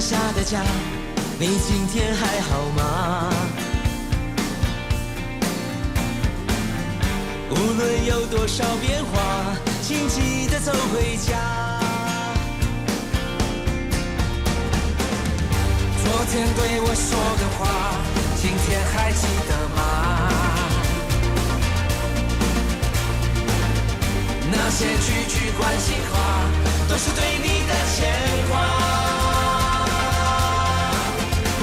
下的家，你今天还好吗？无论有多少变化，请记得走回家。昨天对我说的话，今天还记得吗？那些句句关心话，都是对你的牵挂。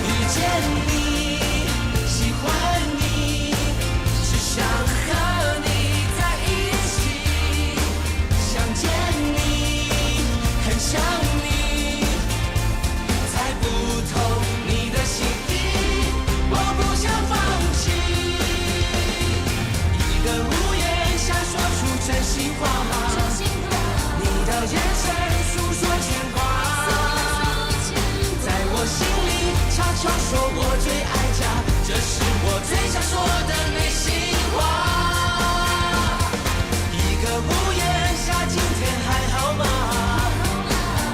遇见你，喜欢你，只想和你在一起。想见你，很想你，猜不透你的心意，我不想放弃。一个屋檐下说出真心话，你的眼神诉说牵挂，在我心里悄悄说我最爱家，这是我最想说的内心话。一个屋檐下，今天还好吗？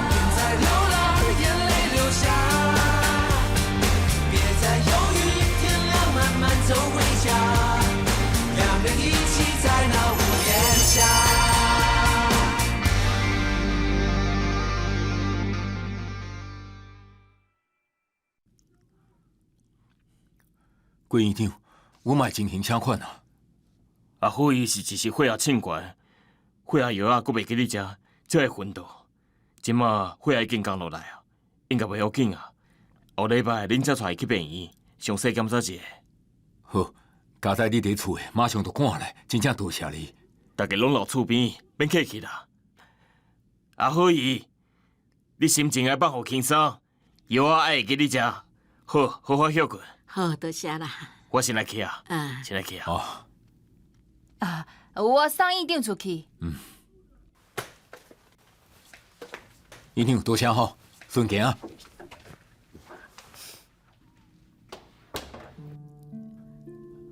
别再流浪，眼泪流下，别再犹豫，天亮慢慢走回家，两人一起在那屋檐下。郭院长，我嘛进行请款啊。啊，好伊是一时血压称悬，血压药啊，阁袂记你食，才会昏倒。即马血压已经降落来啊，应该袂要紧啊。后礼拜恁才带伊去病院，详细检查一下。好，加在你伫厝的，马上就赶来，真正多谢你。大家拢留厝边，免客气啦。啊，好伊，你心情爱放互轻松，药啊爱会记你食，好好好休困。好，多谢啦。我先来去啊，啊，先来去啊。哦，啊，我送院长出去。院长多谢吼，顺行啊。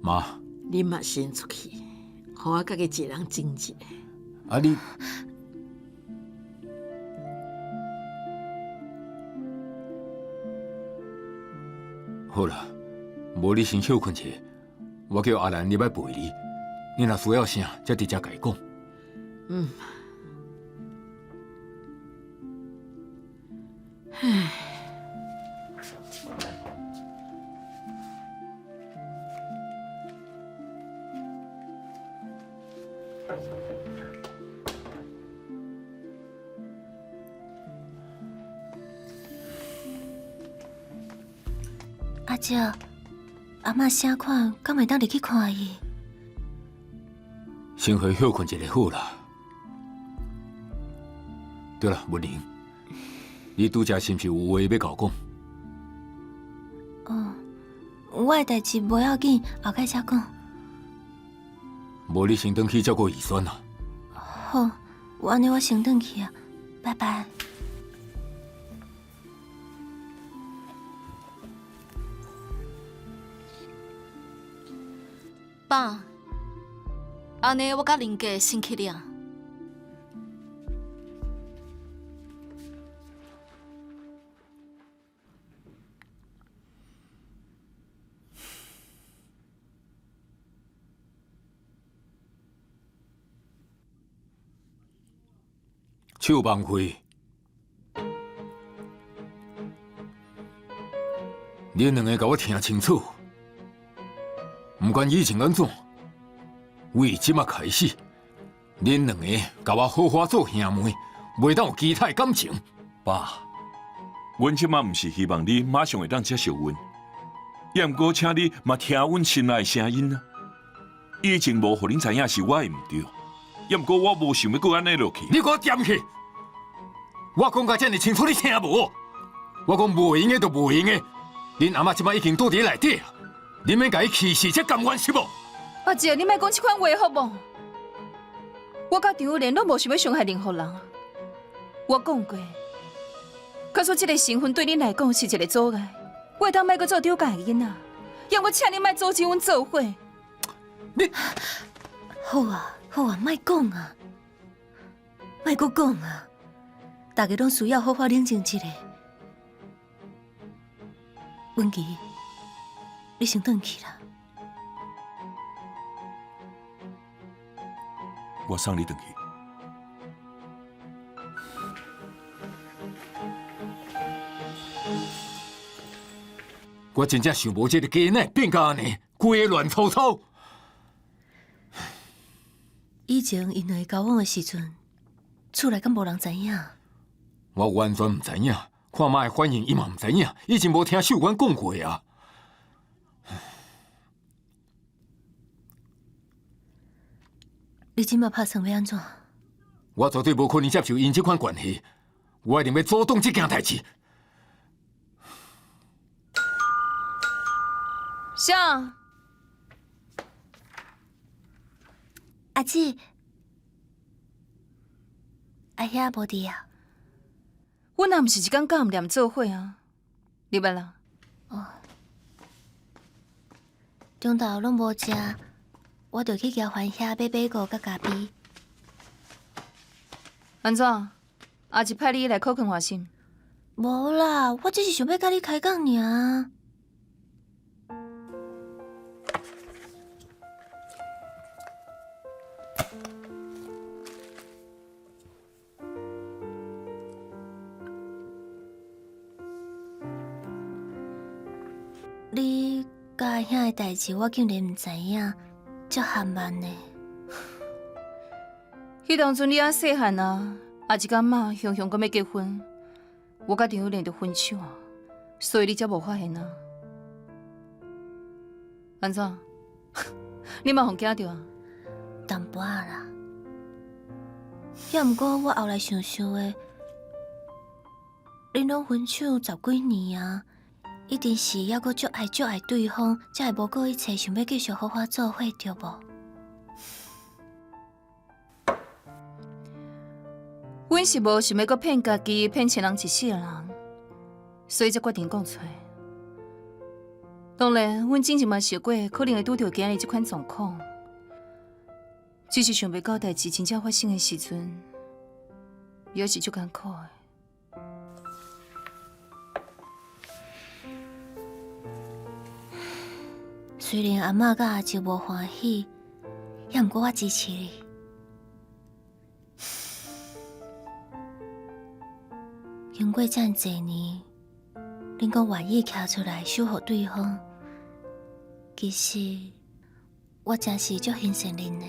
妈，你嘛先出去，互我家己一个人静一下。啊你，好啦，无你先休困一下，我叫阿兰入来陪你。你若需要啥，则直接甲伊讲。嗯。唉。阿姐，阿嬷啥款，敢会当入去看伊？先回休困一下好啦。对了，文玲，你拄则是毋是有话要甲我讲？哦，我的代志无要紧，后摆再讲。无你先回去照顾医生啊。好，安尼我先回去啊，拜拜。爸，安尼我甲林家先去了。手放开，恁两个甲我听清楚。不管以前安怎，为即马开始，恁两个甲我好好做兄妹，袂当有其他感情。爸，阮即马毋是希望你马上会当接受阮，也毋过请你嘛听阮心内的声音啊。以前无互恁知影是我的毋对，也毋过我无想要搁安尼落去。你给我点去！我讲甲遮尔清楚，你听无？我讲袂用的就袂用的，恁阿嬷即马已经倒伫内底啊！你免甲伊气死，才甘愿是无？阿姐，你莫讲这款话好无？我甲张莲拢无想要伤害任何人。我讲过，假说这个身份对恁来讲是一个阻碍，我会当莫搁做丢家的囡仔，也我请你莫阻止阮做伙。你好啊，好啊，莫讲啊，莫搁讲啊！大家拢需要好好冷静一下。文琪，你先转去啦。我送你回去。我真正想无这个家呢变甲安尼，规个乱糟糟。以前因两个交往的时阵，厝内敢无人知影？我完全唔知影，看妈的反应，伊嘛唔知影，以前无听秀官讲过啊。你即马拍算要安怎？我绝对无可能接受因这款关系，我一定要阻挡这件代志。啥？阿姊，阿兄无伫啊？阮也毋是一工甲毋念做伙啊，入来啦。中昼拢无食，我着去交番遐买米糕甲咖啡。安怎？阿姊派你来考劝花心？无啦，我只是想要甲你开讲尔。你甲阿兄的代志，我竟然毋知影，足含慢呢。迄当阵你还细汉啊，阿姊甲妈雄雄搁要结婚，我甲丈夫连着分手啊，所以你才无发现啊。安怎？你嘛互惊着啊？淡薄仔啦。也毋过我后来想想的，恁拢分手10几年啊，一定是还阁足爱对方，才会无顾一切想要继续好好做伙，对无？阮是无想要阁骗家己、骗前人一世的人，所以才决定讲出来。当然，阮之前嘛想过，可能会拄到今日这款状况，只是想袂到代志真正发生的时阵，也是足艰苦的。虽然阿嬷甲阿舅无欢喜，也毋过我支持你。经过这么多年，恁阁愿意徛出来守护对方，其实我真是足欣赏恁的。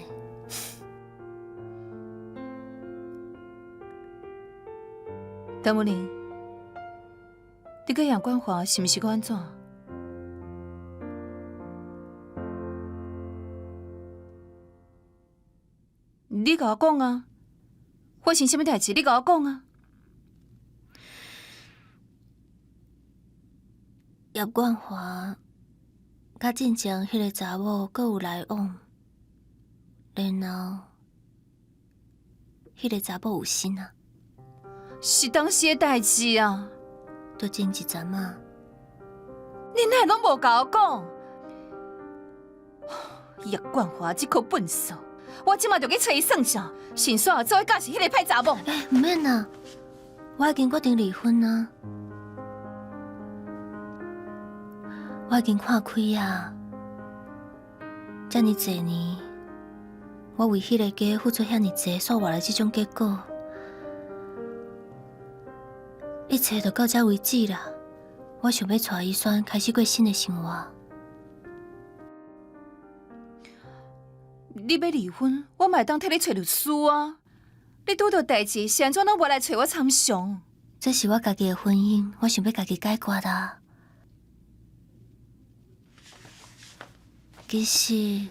陈文玲，你甲杨冠华是毋是阁安怎？你甲我讲啊！发生什么代志？你甲我讲啊！叶冠华甲进前迄个查某阁有来往，然后迄个查某有心啊，是当时的代志啊！就前一阵啊。你哪会拢无甲我讲？叶冠华这颗笨手，我即马就去找伊算账，先煞做伙教是迄个歹查某。毋免啊，我已经决定离婚啊。我已经看开啊！这么多年，我为迄个家付出遐尼济，所换来这种结果，一切就到这为止啦。我想要带伊选，开始过新的生活。你要离婚，我嘛会当替你找律师啊！你拄到代志，是安怎拢无来找我参详？这是我家己的婚姻，我想要家己解决啊。其实，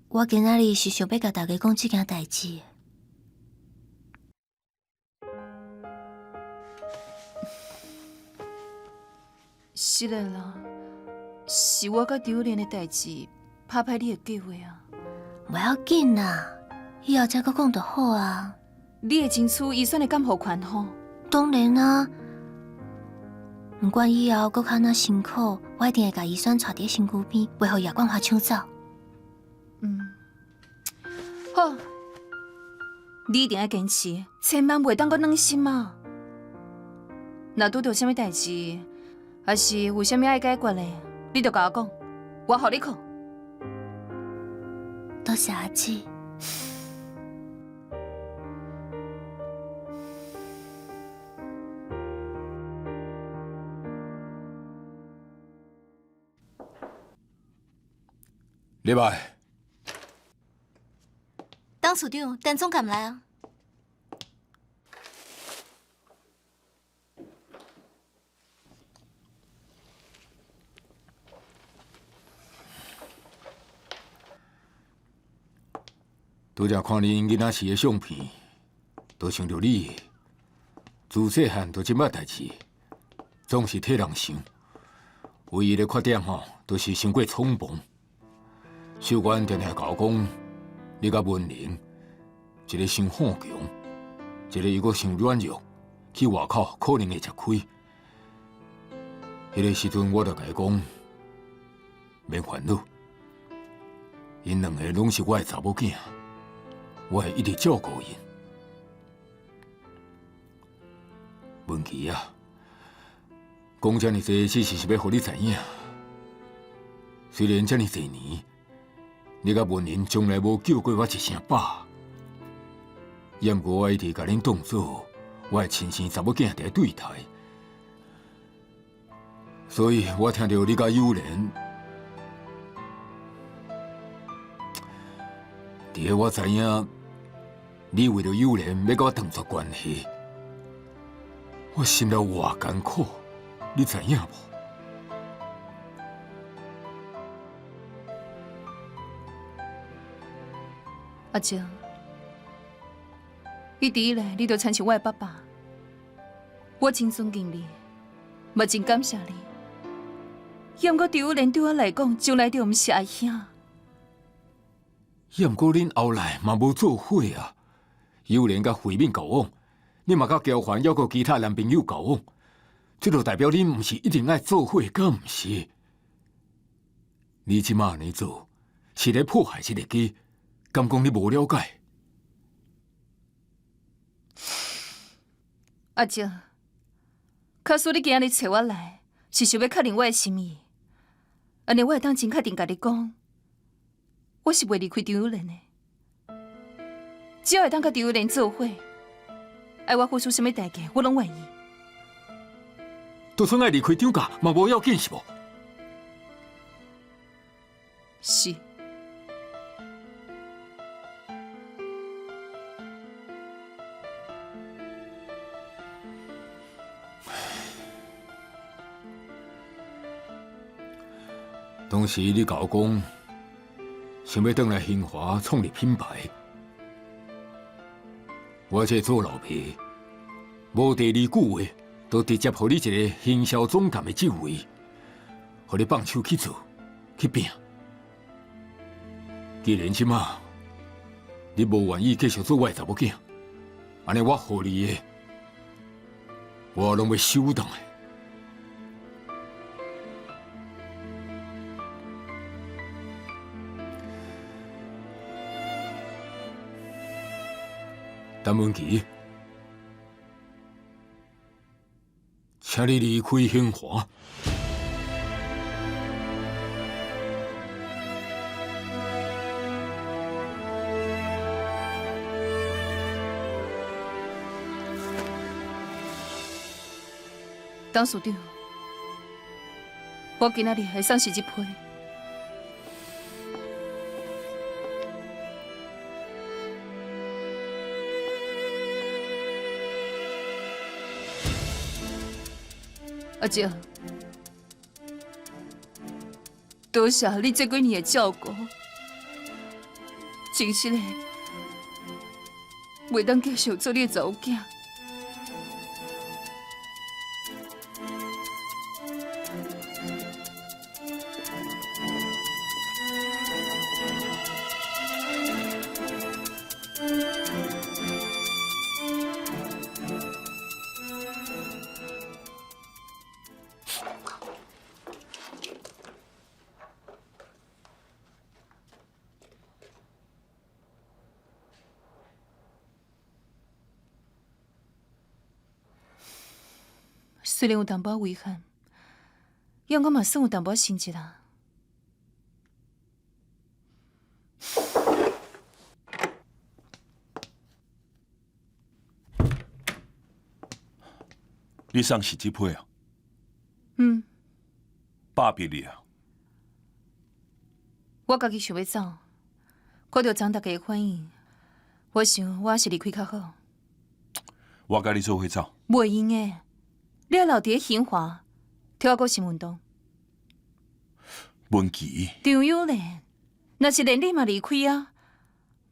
我今仔日是想要甲大家讲这件代志。是的啦，是我甲丢脸的代志，拍歹你的计划啊！不要紧啦，以后再搁讲就好啊。你的争取预算会敢付款吼？当然啊，不管以后搁较哪辛苦，我一定会甲医生带伫身躯边，袂互叶冠华抢走。好，你一定要坚持，千万袂当搁软心啊！若拄到啥物代志，还是有啥物爱解决的，你就甲我讲，我互你看。多谢阿姊。礼拜，董事长，陈总敢来啊？拄则看你囡仔时的相片，都想着你自细汉就即摆代志，总是替人想。唯一的缺点就是伤过匆忙。秀官常常甲我讲，你甲文玲，一个伤好强，一个又搁伤软弱，去外口可能会吃亏。迄个时阵，我就甲伊讲，免烦恼，因两个拢是我的查某囝。我会一直照顾因。文琪啊，讲遮尔济，只是要互你知影。虽然遮尔济年，你甲文玲从来无叫过我一声爸，也毋过我一直甲恁当做我的亲生查某囝在对待。所以我听到你甲友莲，伫我知影。你为了友莲要甲我断绝关系，我心里偌艰苦，你知影无？阿静，一直以来你都亲像我的爸爸，我真尊敬你，嘛真感谢你。也毋过对友莲对我来讲，从来就毋是阿兄。也毋过恁后来嘛无做伙啊。友莲甲慧敏交往，你嘛甲交环还有其他男朋友交往，这就代表恁毋是一定爱做伙，敢毋是？你即马安尼做，是咧破坏这个家，敢讲你无了解？阿静，假使你今日找我来，是想要确认我的心意，安尼我会当真确定甲你讲，我是袂离开张友莲的。只要会当甲张友莲做伙，爱我付出什么代价，我拢愿意。就算爱离开张家，嘛无要紧是无？是。当时你甲我讲，想要转来兴华创立品牌。我这做老爸，无第二句话，就直接互你一个行销总监的职位，互你放手去做，去拼。既然即马你无愿意继续做我的查某囝，安尼我互你的，我拢要收当的。陈文琪，请你离开兴华。董事长，我今仔日会送是一批。阿姐，多谢你这几年的照顾，真实的袂当继续做你的查某囝。虽然有淡薄遗憾，让我嘛算有淡薄心急啦。你送是这批啊？嗯，爸逼你啊！我家己想要走，看到张大家的反应，我想我还是离开较好。我甲你做伙走。袂用诶，你要留伫兴华，替我过新运动。文琪，张友莲，若是连你嘛离开啊，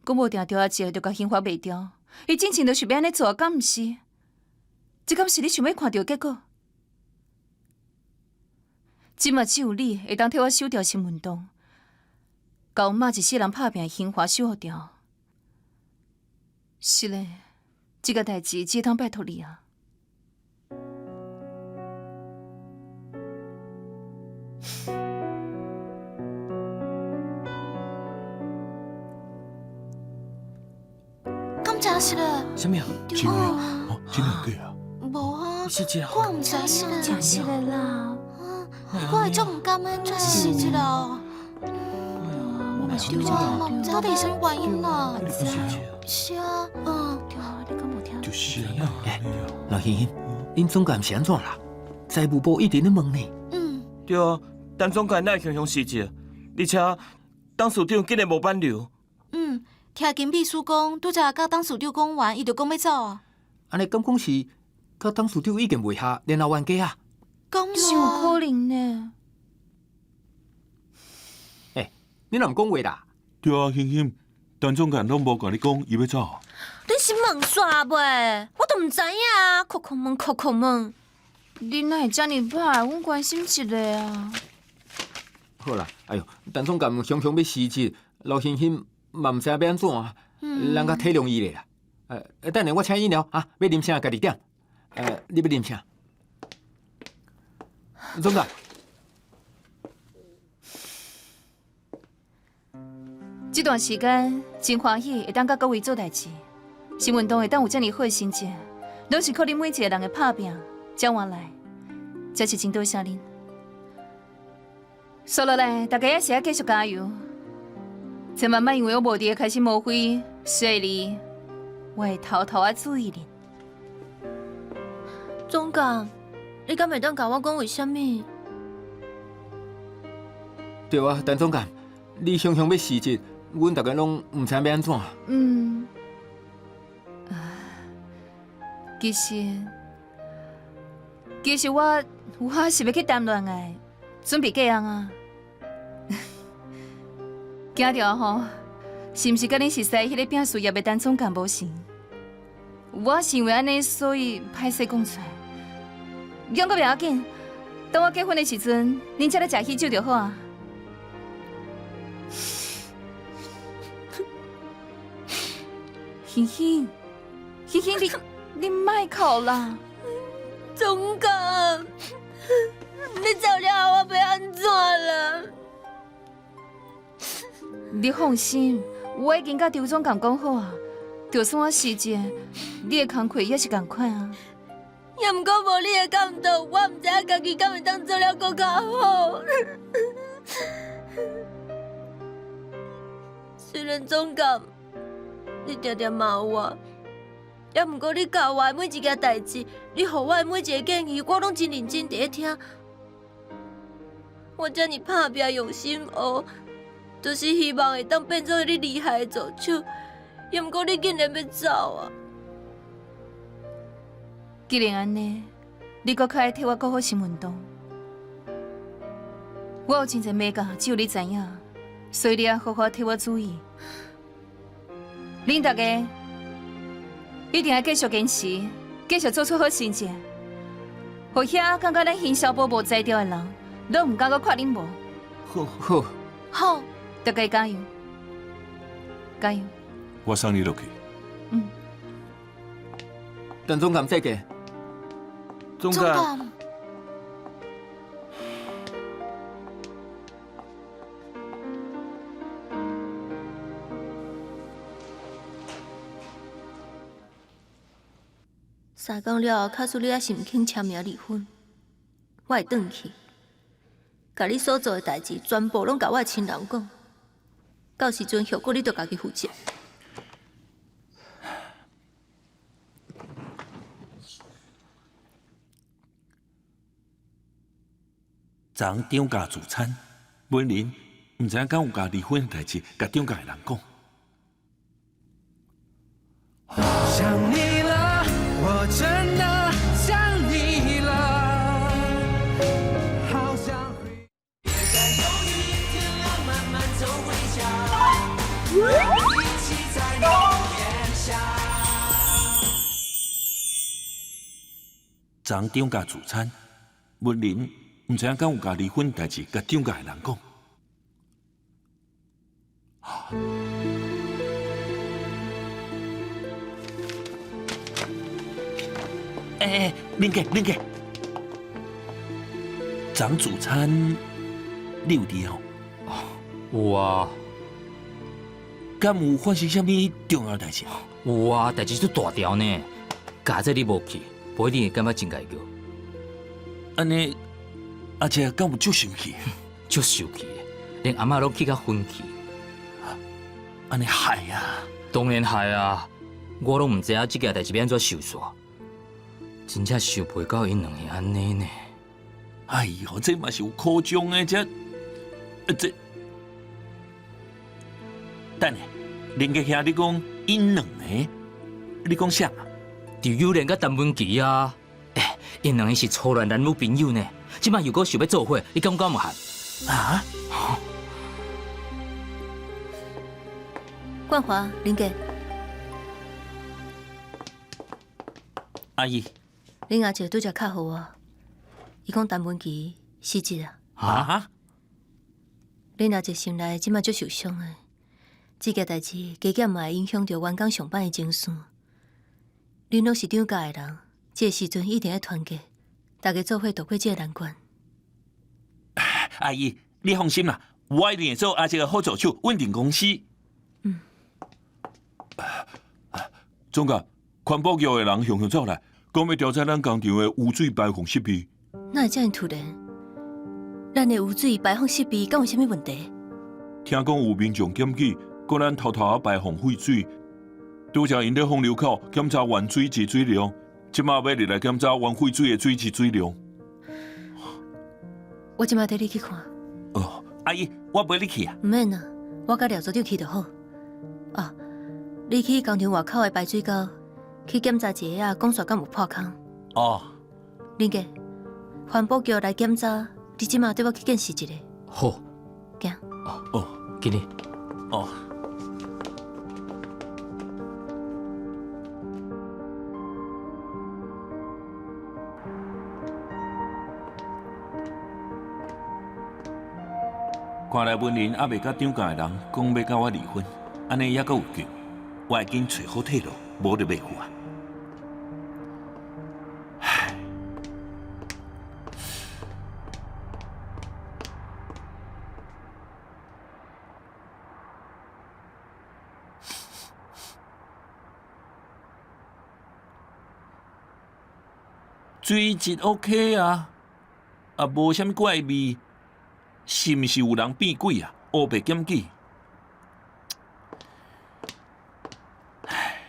我无定着啊，一下就甲兴华卖掉。伊真情就是要安尼做，敢毋是？这敢是你想要看到的结果？即嘛只有你会当替我收掉新运动，甲阮妈一世人拍拼的兴华守护掉。是嘞，这个代志只通拜托你啊。敢真是嘞？什么啊？真的哦，真的假啊？无啊，是这样。我唔知影。真是的啦，我会足唔甘的，真是这啦。我嘛对啊，嘛唔知到底是什么原因啦。是这样。是啊，对啊，你敢无听？就是啊。老欣欣，恁总监是安怎啦？财务部一直咧问呢。对啊，但总监哪会雄雄失职，而且董事长竟然无挽留。听金秘书讲，拄则甲董事长讲完，伊就讲要走啊。安尼敢讲是，甲董事长已经袂下联络冤家啊？讲是有可能呢。你若毋讲话啦？对啊，欣欣，但总监拢无甲你讲伊要走。你是问煞袂？我都唔知影啊，哭哭问，哭哭问。你哪会遮尔歹？阮关心一下啊。好啦，哎呦，但总监常常要辞职，老欣欣嘛毋知要安怎，咱较体谅伊咧啦。等下我请饮料啊，要啉啥家己点。你要啉啥？总监，这段时间真欢喜，会当甲各位做代志。新运动会当有遮尔好的成绩，拢是靠恁每一个人的拍拼才换来，真是真多谢恁。说落来，大家也是要继续加油，千万莫因为我无伫开始冒灰，所以我会偷偷啊注意恁。总监，你敢袂当甲我讲为虾米？对啊，但总监，你常常要辞职，阮大家拢毋知要安怎。其实我是要去谈恋爱，准备嫁人啊。惊着吼，是毋是甲恁熟悉迄个拼事业的单总监无成？我是因为安尼，所以歹势讲出来。讲个袂要紧，等我结婚的时阵，恁才来食喜酒就好啊。欣欣，欣欣，你莫哭啦。总监，你走了后我要安怎了？你放心，我已经甲周总监讲好啊。就算我辞职，你的工课也是共款啊。也毋过无你的感动，我毋知影家己敢会当做了更较好。虽然总监，你常常骂我，也毋过你教我的每一件代志，你予我的每一个建议，我拢真认真伫咧听。我遮尔拍拼用心学，就是希望会当变做你厉害的助手，也毋过你竟然要走啊！既然安尼，你搁较爱替我顾好新运动。我有真侪美感，只有你知影，所以你要好好替我注意。恁大家一定要继续坚持，继续做出好成绩，互遐感觉咱行销部无才调的人，都毋敢搁看恁无。好，好，大家加油，加油！我送你落去。但总监再见。总监，3工了后，卡苏你还是毋肯签名离婚，我会转去。甲你所做的代志全部拢甲我的亲人讲，到时阵后果你着家己负责。昨张家自产，本人唔知影敢有甲离婚的代志，甲张家的人讲。想你了，我真的想你了，好想回。别再犹豫，天亮慢慢走回家，一起在屋檐下。昨张家自产，本人唔知影敢有甲离婚的代志，甲张家的人讲。林家，昨自产你有伫哦？有啊，敢有发生啥物重要代志？有啊，代志足大条呢。假设你无去，不一定会感觉真解叫。安尼，阿姐敢有足生气？足受气的，连阿嬷拢气甲昏去。安尼害啊！当然害啊，我拢唔知影即件代志要安怎收煞，真正受袂到因两个安尼呢。哎呦，这嘛是有苦衷的，这，等下，林家兄，你讲因两个，你讲啥？就有莲甲陈文琪啊，因两个是初恋男女朋友呢，即摆又搁想要做伙，你感觉唔含？啊？冠华、林家，阿姨，恁阿姐拄则敲互我，伊讲陈文琪失职啊。啊？恁阿姐心内即摆足受伤的，即件代志加减嘛会影响到员工上班的情绪。恁拢是张家的人，这个时阵一定要团结，大家做伙渡过这个难关。阿姨，你放心啦，我一定会做阿姐的好助手，稳定公司。总监，环保局的人向走来，讲要调查咱工厂的污水排放设备。哪会这样突然？咱的污水排放设备敢有啥物问题？听讲有民众检举，果咱偷偷排放废水，拄则因咧放流口检查原水集水量，即马要入来检查原废水的水集水量。我即马带你去看。哦，阿姨，我陪你去啊。唔免啦，我甲廖组长去就好。啊，你去工厂外口的排水沟去检查一下讲刷敢有破空。哦，林家，环保局来检查，你即马对我去见识一下。好，行。哦，今日。哦。看来文林还未甲张家的人讲要甲我离婚，安尼还阁有救，我会紧找好退路，无就袂赴啊。唉，水质 OK 啊，啊无啥物怪味。是毋是有人变鬼啊？黑白检举。唉，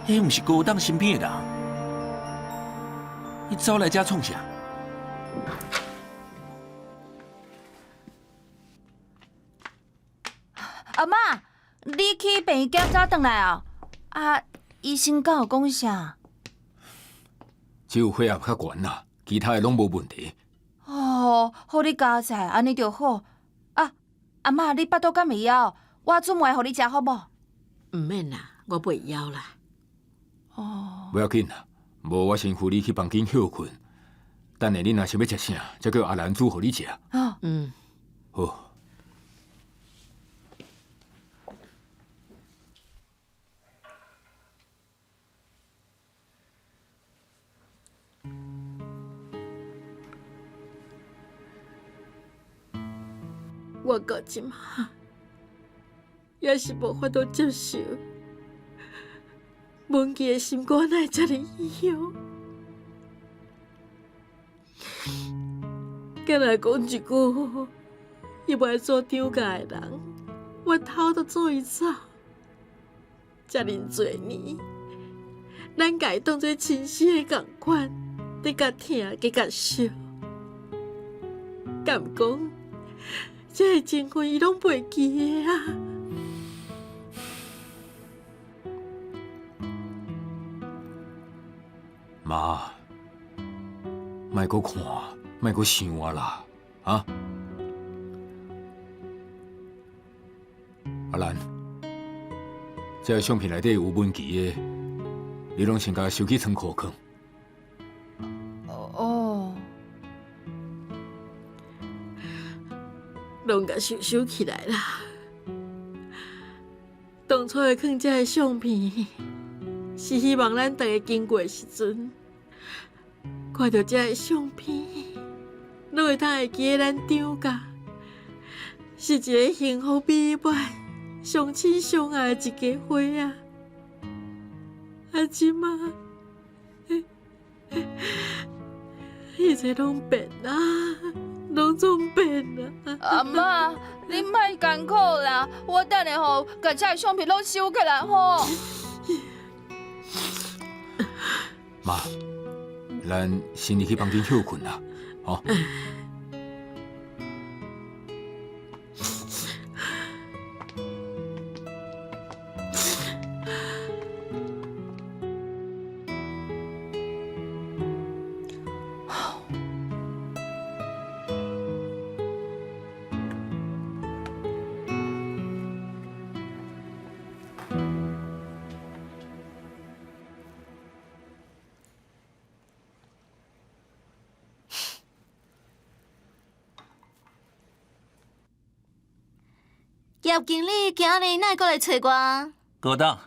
迄毋是高档身边的人，你走来遮创啥？阿嬷，你去病院检查回来啊？啊！医生敢有讲啥？只有血压较悬啦，其他的拢无问题。哦，好你加菜，安尼就好。啊，阿嬷，你巴肚敢会枵？我煮糜互你食好无？唔免啦，我袂枵啦。哦，不要紧啦，无我先扶你去房间休困。等下你若想要食啥，再叫阿兰煮互你食。哦，好。我到即马也是无法度接受，文琪的心肝哪会这么yếu？敢若讲一句，伊袂做丢家的人，我头都做伊走。遮尔多年，咱家当作亲生的共款，在甲疼，在甲惜。敢讲，这个情分伊拢袂记的啊！妈，莫阁看，莫阁想我啦，啊！阿兰，这个相片内底有文琪的，你拢先甲收起仓库去。哦，拢甲收起来啦。当初会放这个相片，是希望咱大家经过的时阵，看到这个相片，拢会通会记得咱张家，是一个幸福美满、相亲相爱的一家伙啊！啊，即马，一切拢变啊，拢总变啊！阿妈，你莫艰苦啦，我等下吼，甲这相片拢收起来吼。妈，咱先入去房间休困啦，吼。叶经理今日哪会过来找我？高董，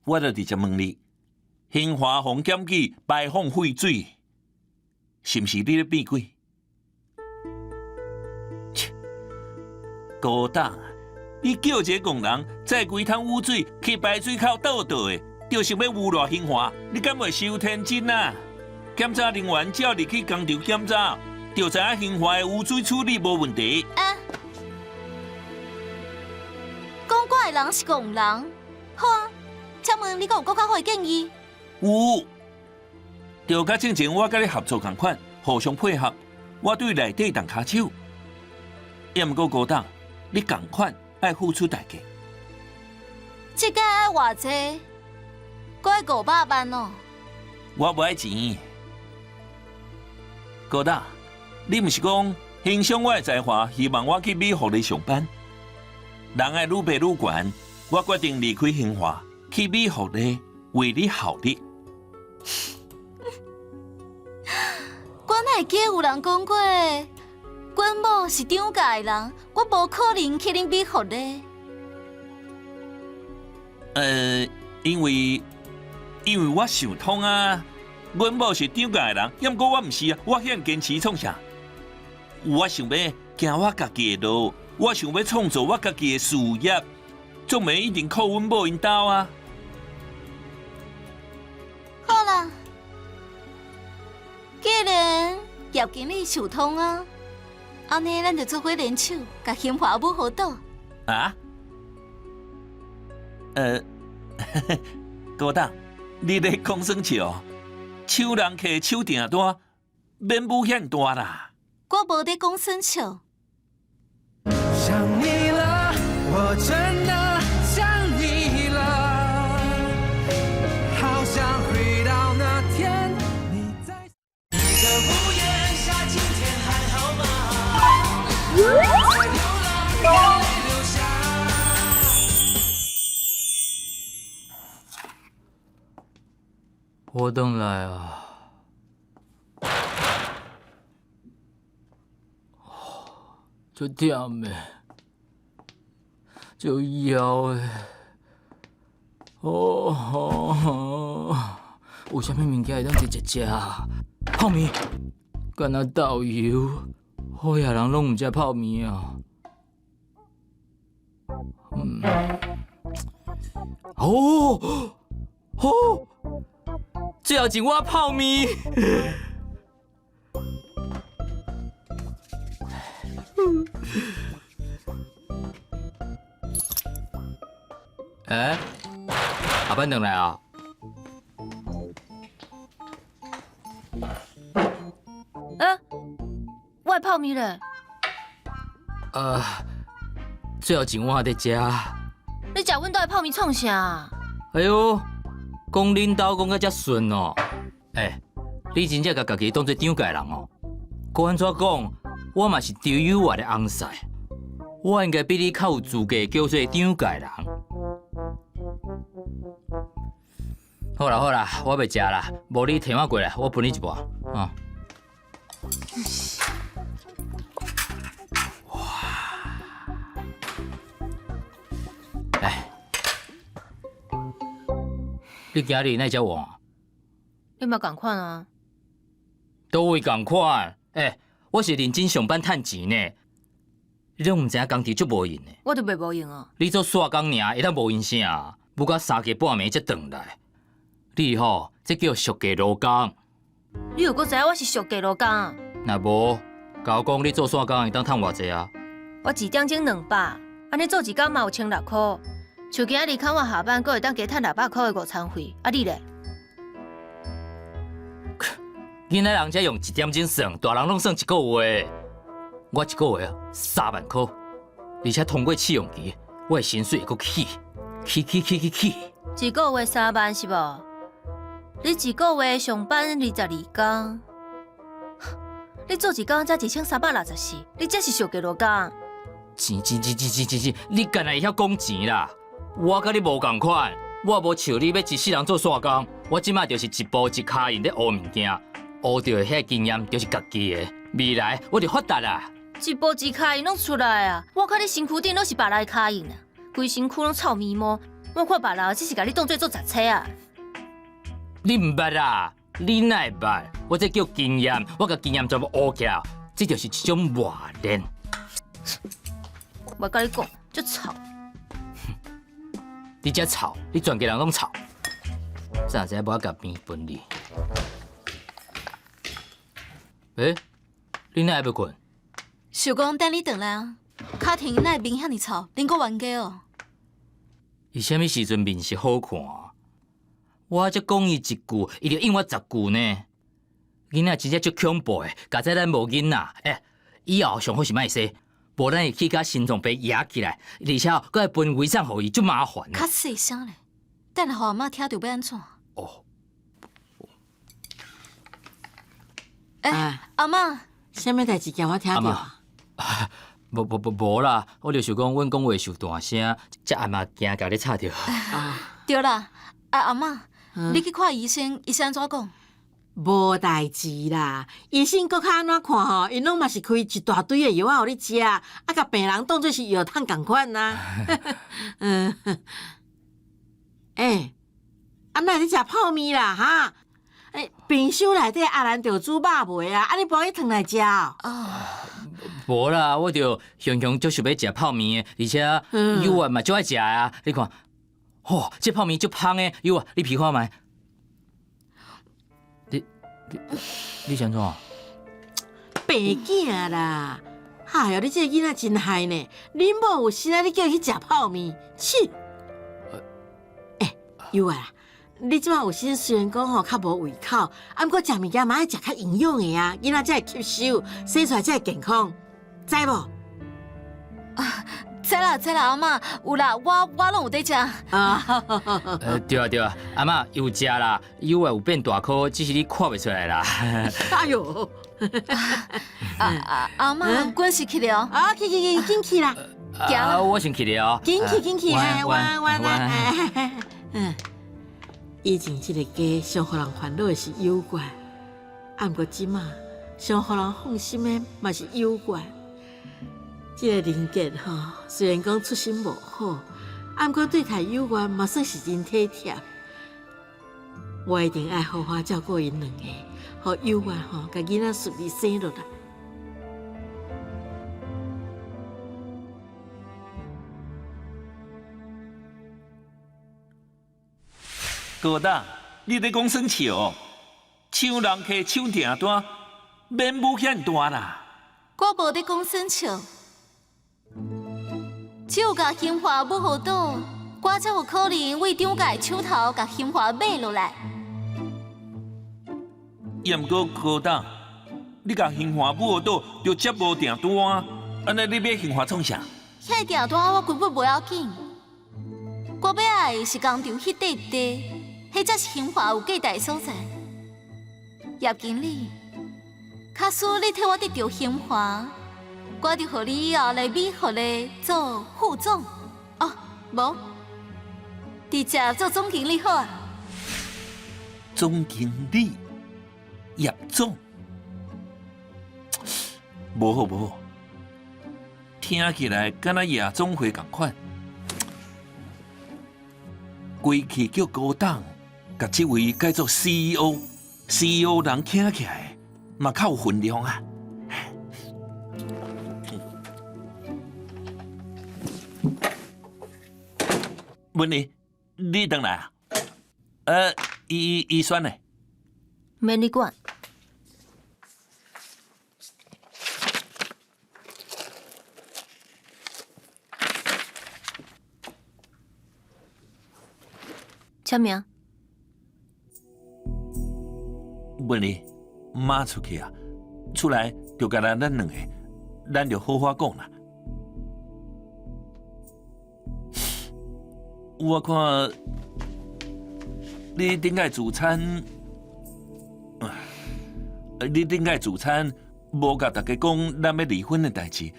我就直接问你，兴华phòng檢舉排放廢水，是毋是你咧變鬼？切，高董，你叫一個工人載規桶污水去排水口倒的，就是要污染興華，你敢會傷天真啊？檢查人員只要入去工廠檢查，就知影興華的污水處理無問題。啊！講我的人是工人，好啊。請問你有更較好的建議？有，就甲之前我甲你合作同款，互相配合，我對內底動骹手。也毋過高董，你同款愛付出代價。這個愛偌濟？我愛500萬哦。我無愛錢。高董，你毋是講欣賞我的才華，希望我去美國裡上班？人愛愈爬愈懸，我決定離開興華，去美國裡為你效力。我哪會記得有人講過，阮某是張家的人，我無可能去恁美國咧。因為我想通啊，阮某是張家的人，要毋過我毋是啊，我遐堅持創啥？我想要行我家己的路，我想要創造我家己的事業，總袂一定靠阮某因兜啊。好啦，既然葉經理想通啊，安尼咱就做伙聯手，甲興華母好倒。啊？高董，你咧講耍笑？手人客手定大，免武遐大啦。我無咧講耍笑。想你了，我真的想你了，好想回到那天，你在你的屋檐下，今天还好吗？在流浪，眼泪流下。我回来啊。就忝的，就枵的，有啥物物件会当直接食？泡面，敢若豆油，好野人拢毋食泡面啊。哦，最后一碗泡面。哎，下班回来啊？我的泡面咧，最后一碗在食。你食阮兜的泡面创啥？哎呦，讲恁兜讲甲遮顺哦。哎，你真正甲家己当做张家人哦。搁安怎讲，我嘛是丢友我的翁婿，我应该比你较有资格叫做张家人。好啦好啦，我要食啦，无你摕我过来，我分你一半啊。你今日哪只换？你嘛共款啊？都位共款。我是认真上班趁钱呢。你拢毋知影工地足无用的。我就袂无用啊。你做线工尔，会当无用啥？不过3更半暝才转来。你吼，这叫俗家劳工。你又搁知影我是俗家劳工？若无，甲我讲你做线工会当趁偌济啊？我1点钟200，安尼做一工嘛有16块。像今日看我下班，阁会当加趁600块的午餐费。啊你咧？囡仔人才用1点钟算，大人拢算1个月。我1个月3万块，而且通过试用期，我的薪水会阁起。一个月3万是无？你一个月上班22天，你做一工才1364，你这是俗家劳工。钱，你干那会晓讲钱啦？我甲你无共款，我无像你要一世人做线工，我即摆就是一步一脚印咧学物件，学到的迄经验就是家己的，未来我就发达啦。一步一脚印拢出来啊！我看你身躯顶拢是别人的脚印啊，规身躯拢臭咪毛。我看别人只是甲你当做杂车啊。你毋捌啦，你哪会捌？我这叫经验，我甲经验全部学起来，这就是一种磨练。我甲你讲，足臭。你遮臭，你全家人拢臭。啥时无甲边分你？你哪会要困？想讲等你回来啊，卡廷哪会面遐尼臭，恁阁冤家哦。伊啥物时阵面是好看？我才讲伊一句，伊就应我10句呢。囡仔真正足恐怖的，加在咱无囡仔，以后上好是莫生，无咱会去甲心脏病压起来，而且佫会分遗产互伊，足麻烦。较细声咧，等下互阿妈听到要安怎？哦。阿妈，啥物代志叫我听到？无啦，我就想讲，阮讲话受大声，才阿妈惊甲你吵着。对啦，阿妈，你去看医生，医生安怎讲？无代志啦，医生搁较安怎看吼？因拢嘛是开一大堆的药仔互你食，啊，甲病人当做是药桶共款呐。哪你食泡面啦哈？冰箱内底阿兰着煮肉糜啊，你搬去烫来食哦。无啦，我着雄雄足想要食泡面的，而且油啊嘛足爱食啊。你看，这泡面足香的，油啊，你闻看觅。你想怎？病囝啦！哎哟，你这个囡仔真害呢！恁某有心啊，你叫伊去食泡面，切！油啊，你即摆有心虽然讲较无胃口，啊，毋过食物件嘛爱食较营养的啊，囡仔才会吸收，生出来才会健康，知无？知啦，阿妈，有啦，我拢有在食。对啊，阿嬷有食啦，油啊有变大颗，只是你看袂出来啦。哎哟！阿妈，滚是去了。去，紧去啦！我先去了。紧去，晚。以前这个家上互人烦恼的是妖怪，毋过即马上互人放心的嘛是妖怪。这个林杰虽然讲出身无好，毋过对待有缘嘛算是真体贴。我一定爱好好照顾因两个，互有缘甲囡仔顺利生落来。高大，你咧讲耍笑？抢人客抢订单，免无遐大啦。我无伫讲耍笑，只有甲兴华买好倒，我才有可能为张家的手头甲兴华买落来。也毋过高大，你甲兴华买好倒，就接无订单，安尼你要兴华创啥？遐订单我根本无要紧，我要爱的是工厂迄块地，迄才是兴华有价值的所在。叶经理，假使你替我得到兴华，我就互你以后来美福的做副总。哦，无，直接做总经理好啊。总经理，叶总，无好无好，听起来敢若夜总会共款。规气叫高档，甲这位改做 CEO 人听起来嘛较有分量啊。文妮，你等来啊？医酸呢？免你管。签名。文妮，妈出去啊，出来就甲咱两个，咱就好好讲啦。我看你顶个自餐，你顶个自餐无甲大家讲咱要离婚的代志，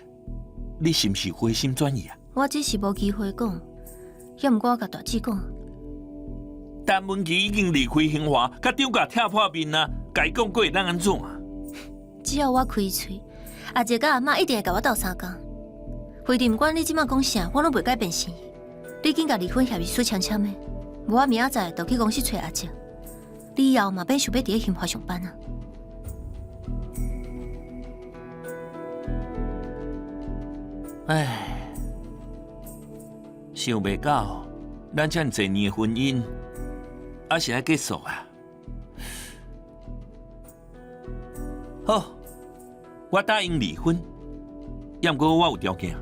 你是毋是回心转意啊？我只是无机会讲，也毋过我甲大姐讲。陈文琪已经离开兴华，甲张家拆破面啊！该讲过会当安怎啊？只要我开喙，阿姐甲阿嬷一定会甲我斗相共。非得毋管你即马讲啥，我拢袂改变心意。你紧甲离婚协议书签签的，无我明仔载就去公司找阿姐。你以后嘛免想要伫咧兴华上班啊。唉，想袂到，咱遮尔侪年的婚姻，还是要结束啊！好，我答应离婚，也毋过我有条件。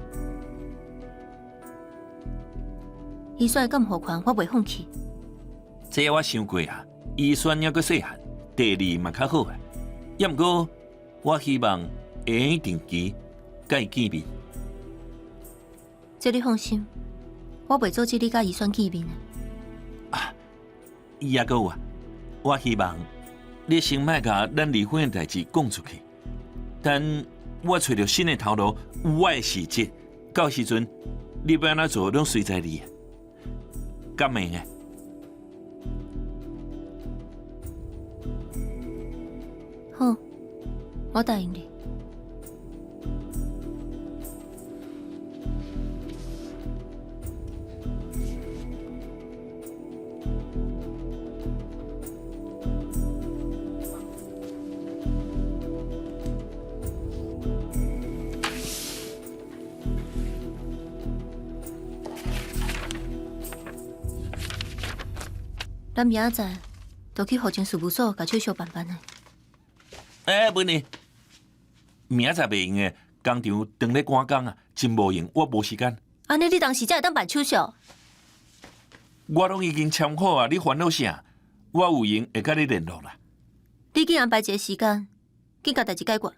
预算敢付款，我袂放弃。这我想过啊，预算还阁细汉，第二嘛较好啊。也毋过我希望会用定期甲伊见面。这你放心，我袂阻止你甲预算见面的。也阁有啊，我希望你先莫甲咱离婚的代志讲出去。等我找到新的头路，有我的时节，到时阵你要安怎做，拢随在你。敢会呢？好，我答应你。咱明仔载就去户政事务所，甲手续办办的。文妮，明仔载袂用的，工厂当咧赶工啊，真无用，我无时间。安尼你当时才会当办手续？我拢已经签好啊，你烦恼啥？我有闲会甲你联络啦。你紧安排一个时间，紧甲代志解决。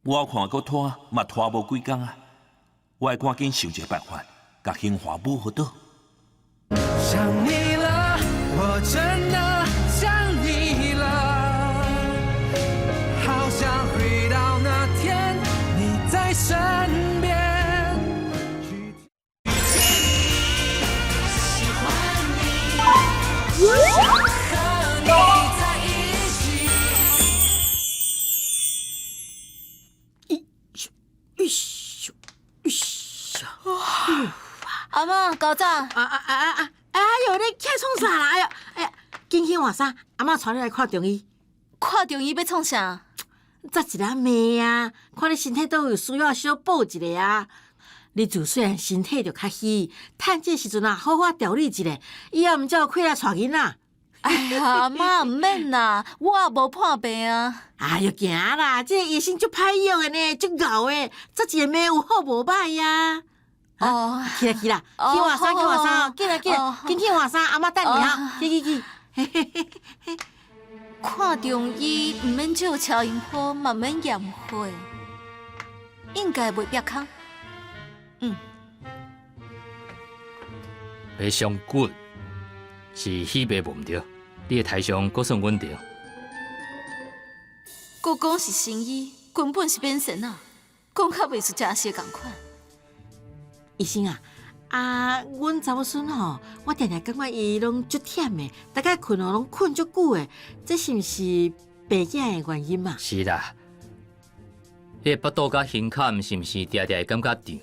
我看搁拖嘛拖无几工啊，我会赶紧想一个办法，甲兴华母好倒。想你了，我真的想你了，好想回到那天你在身边。喜欢你，想和你在一起。阿嬷，高早。哎呦，你起来创啥啦？哎呀，紧去换衫，阿嬷带你来看中医。看中医要创啥？早一个妹啊，看你身体都有需要小补一下啊。你自虽然身体就较虚，趁这时阵啊，好好调理一下，以后毋才有气来带囡仔。哎呀，阿妈唔免啦，我也无破病啊。哎哟，行啦，这个医生足歹用的呢，足牛的，早一个妹有好无歹呀。哦，去啦去啦，哦去换衫去换好好衫，紧啦紧啦哦，紧去换衫，阿妈等你哈，去。看中医唔免照超音波，嘛免验血，应该袂憋空。白上骨是虚白无毋对，你的体象阁算稳定。国公是神医，根本是变神啊，讲较袂出正邪共款。医生啊，阮查某孙吼，我常常感觉伊拢足忝的，大概困拢困足久的，这是毋是白囝的原因嘛？是啦，你的腹肚甲胸坎是毋是常常会感觉胀，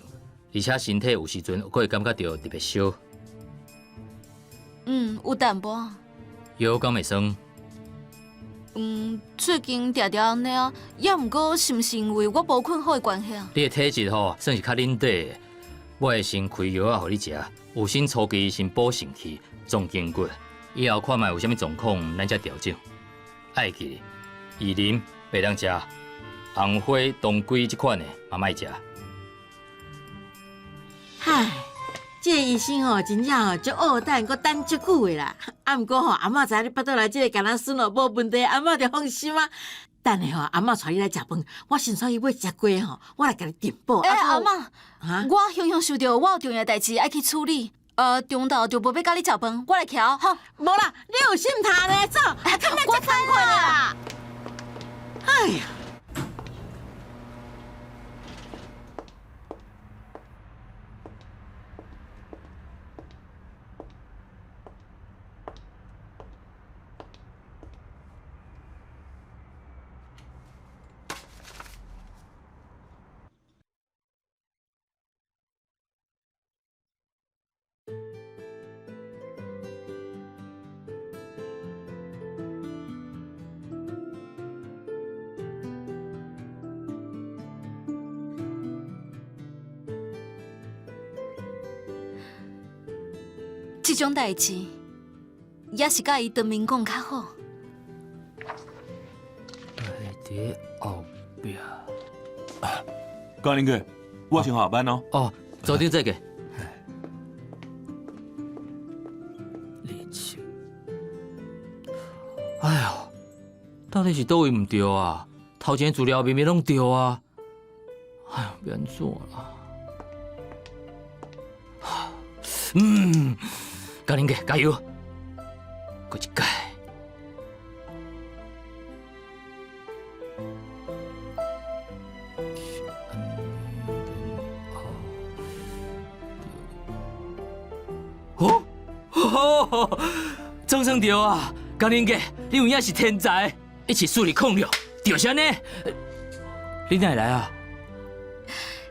而且身体有时阵阁会感觉到特别烧，有淡薄。腰敢袂酸？最近常常安尼啊，也毋过是毋是因为我无困好的关系啊？你的体质吼算是较冷底的，我会先开药啊，互你食，有先初期先补肾气、壮筋骨，以后看卖有啥物状况，咱才调整。爱记薏仁袂当食，红花、当归这款的嘛莫食。嗨，这个医生吼，真正吼足恶等，阁等足久的啦。毋过吼，阿嬷知影你腹肚内这个橄榄孙哦无问题，阿嬷就放心啊。等下吼，阿嬷带你来食饭，我先带伊买食过吼，我来甲你订报。阿嬷，啊，我雄雄想到我有重要代志爱去处理，中昼就无要甲你食饭，我来徛吼。无啦，你有心谈呢，走，看咱我知啦。哎呀！这种代志，也是甲伊当面讲较好。在伫后壁。高林哥，我先下班哦。哦，组长再个。立青，哎呦，到底是倒位唔对啊？头前的资料明明拢对啊！哎呦，变怎啦？高林哥，加油！过一届。哦，总算对啊！高林哥，你有影是天才，一起数理控六，就是安尼。你哪会来啊？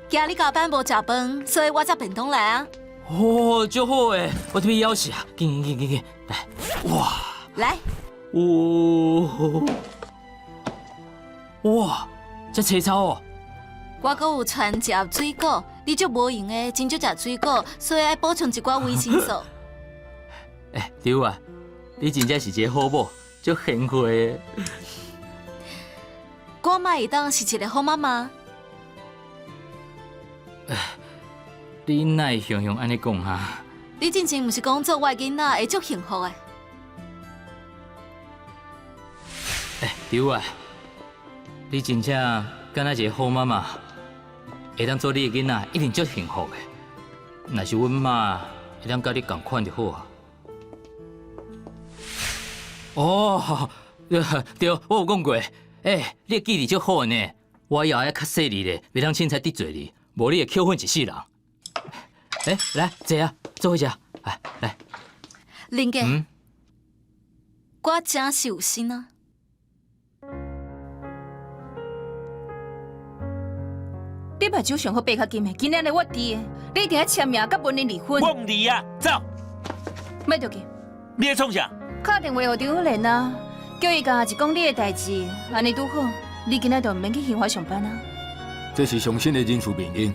今日加班无食饭，所以我才便当来啊。哦，足好诶！我这边要死啊！紧，来，哇！来，哇，这青草哦！我阁有传食水果，你足无用诶，真少食水果，所以爱补充一寡维生素。对啊，你真正是一个好某，足贤惠的。我嘛会当是一个好妈妈。你哪会常安尼讲哈？你真正毋是讲做我的囡仔会足幸福的。对啊，你真正敢若一个好妈妈，会当做你的囡仔一定足幸福的。若是阮妈会当甲你共款就好啊。哦，对，我有讲过，你的记忆足好呢。我以后要较细腻咧，袂当凊彩得罪你，无你会扣分一世人。来，坐啊，做伙食，来。林哥，我真是有心啊。你目睭上好爬较紧的，今日我伫的，你一定要签名，甲文玲离婚。我唔离啊，走！莫着急，你在创啥？打电话给张莲啊，叫伊甲一讲你的代志，安尼拄好。你今仔就毋免去兴华上班啊？这是上新的人事命令，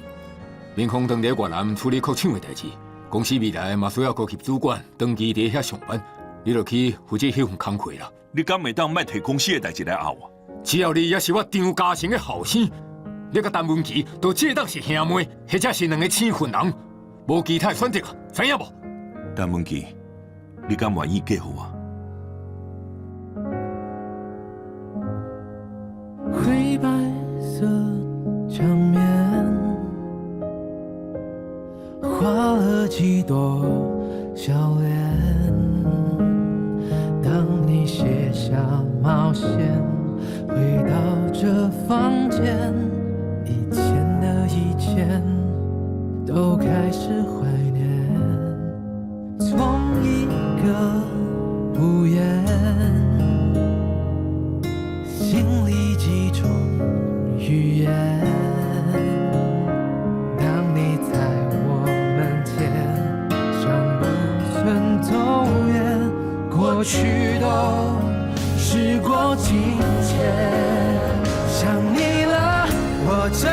民控当在越南处理扩厂的代志，公司未来嘛需要高级主管长期伫遐上班，你就去负责迄份工课啦。你敢会当卖提公司的代志来拗我？只要你也是我张家成的后生，你甲陈文琪都只当是兄妹，或者是两个生分人，无其他选择，知影无？陈文琪，你敢愿意嫁互我？灰白色墙面，画了几朵笑脸。当你卸下毛线，回到这房间，以前的以前都开始怀念。从一个屋檐，心里几种语言。当你在我门前，像不存走远，过去都时过境迁。想你了，我真